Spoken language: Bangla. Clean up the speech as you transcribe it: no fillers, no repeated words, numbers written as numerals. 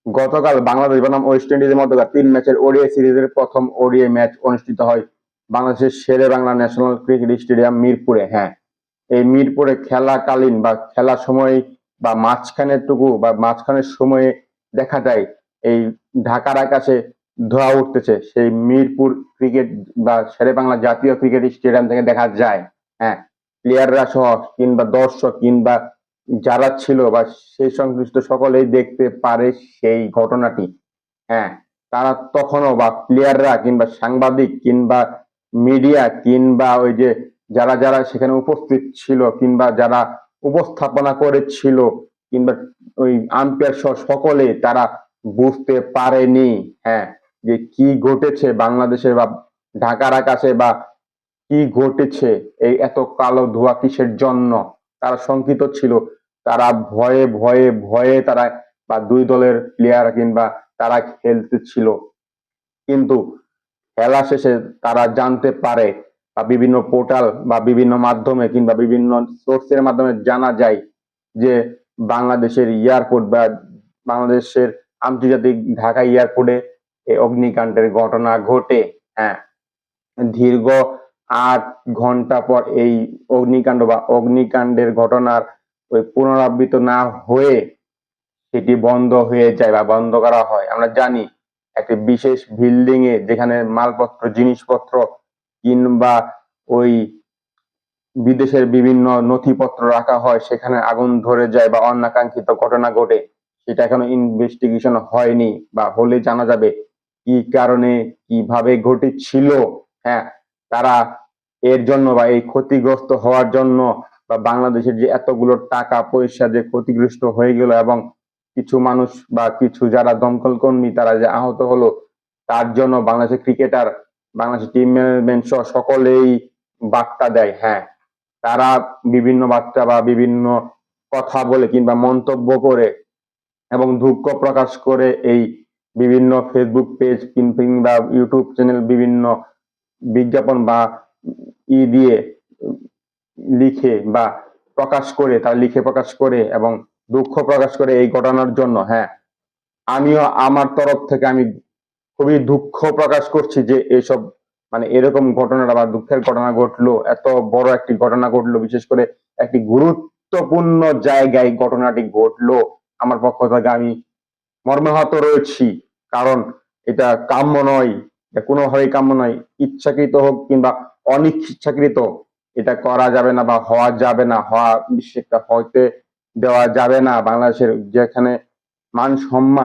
গতকাল বাংলাদেশ বনাম ওয়েস্ট ইন্ডিজের মধ্যকার 3 ম্যাচের ওডিআই সিরিজের প্রথম ওডিআই ম্যাচ অনুষ্ঠিত হয় বাংলাদেশের শেরে বাংলা ন্যাশনাল ক্রিকেট স্টেডিয়াম মিরপুরে। হ্যাঁ, এই মিরপুরে খেলাকালীন বা খেলার সময় বা মাঝখানের টুকু বা মাঝখানের সময়ে দেখা যায় এই ঢাকার আকাশে ধোঁয়া উঠতেছে, সেই মিরপুর ক্রিকেট বা শেরে বাংলা জাতীয় ক্রিকেট স্টেডিয়াম থেকে দেখা যায়। হ্যাঁ, প্লেয়াররা সহ কিংবা দর্শক কিংবা যারা ছিল বা সেই সংশ্লিষ্ট সকলেই দেখতে পারে সেই ঘটনাটি। হ্যাঁ, তারা তখনও বা প্লেয়াররা কিংবা সাংবাদিক কিংবা মিডিয়া কিংবা ওই যে যারা যারা সেখানে উপস্থিত ছিল কিংবা যারা উপস্থাপনা করেছিল কিংবা ওই আম্পায়ার সহ সকলে তারা বুঝতে পারেনি। হ্যাঁ, যে কি ঘটেছে বাংলাদেশে বা ঢাকার আকাশে বা কি ঘটেছে, এই এত কালো ধোঁয়া কিসের জন্য, তারা শঙ্কিত ছিল। তারা ভয়ে ভয়ে ভয়ে তারা বা দুই দলের প্লেয়ার কিংবা তারা খেলতেছিল, কিন্তু খেলা শেষে তারা জানতে পারে বা বিভিন্ন পোর্টাল বা বিভিন্ন মাধ্যমে কিংবা বিভিন্ন সোর্সের মাধ্যমে জানা যায় যে বাংলাদেশের এয়ারপোর্ট বা বাংলাদেশের আন্তর্জাতিক ঢাকা এয়ারপোর্টে এই অগ্নিকাণ্ডের ঘটনা ঘটে। হ্যাঁ, দীর্ঘ 8 ঘন্টা পর এই অগ্নিকাণ্ড বা অগ্নিকাণ্ডের ঘটনার ওই পুনরাবৃত্ত না হয়ে সেটি বন্ধ হয়ে যায় বা বন্ধ করা হয়। আমরা জানি একটি বিশেষ বিল্ডিং এ যেখানে মালপত্র জিনিসপত্র কিংবা ওই বিদেশের বিভিন্ন নথিপত্র রাখা হয়, সেখানে আগুন ধরে যায় বা অনাকাঙ্ক্ষিত ঘটনা ঘটে, সেটা এখনো ইনভেস্টিগেশন হয়নি বা হলে জানা যাবে কি কারণে কিভাবে ঘটেছিল। হ্যাঁ, তারা এর জন্য বা এই ক্ষতিগ্রস্ত হওয়ার জন্য বা বাংলাদেশের যে এতগুলো টাকা পয়সা যে ক্ষতিগ্রস্ত হয়ে গেল এবং কিছু মানুষ বা কিছু যারা দমকল কর্মী তারা যে আহত হলো, তার জন্য বাংলাদেশের ক্রিকেটার, বাংলাদেশের টিম ম্যানেজমেন্ট সহ সকলেই বার্তা দেয়। হ্যাঁ, তারা বিভিন্ন বার্তা বা বিভিন্ন কথা বলে কিংবা মন্তব্য করে এবং দুঃখ প্রকাশ করে এই বিভিন্ন ফেসবুক পেজ কিংবা ইউটিউব চ্যানেল বিভিন্ন বিজ্ঞাপন বা দিয়ে লিখে বা প্রকাশ করে, তারা লিখে প্রকাশ করে এবং দুঃখ প্রকাশ করে এই ঘটনার জন্য। হ্যাঁ, আমিও আমার তরফ থেকে আমি খুবই দুঃখ প্রকাশ করছি যে এসব মানে এরকম ঘটনাটা বা দুঃখের ঘটনা ঘটলো, এত বড় একটি ঘটনা ঘটলো, বিশেষ করে একটি গুরুত্বপূর্ণ জায়গায় ঘটনাটি ঘটলো। আমার পক্ষ থেকে আমি মর্মাহত রয়েছি, কারণ এটা কাম্য নয়, এটা কোনোভাবেই কাম্য নয়। ইচ্ছাকৃত হোক কিংবা অনিচ্ছাকৃত, এটা করা যাবে না বা হওয়া যাবে না, হওয়া বিশেষটা হইতে দেওয়া যাবে না। বাংলাদেশের যেখানে মান সম্মান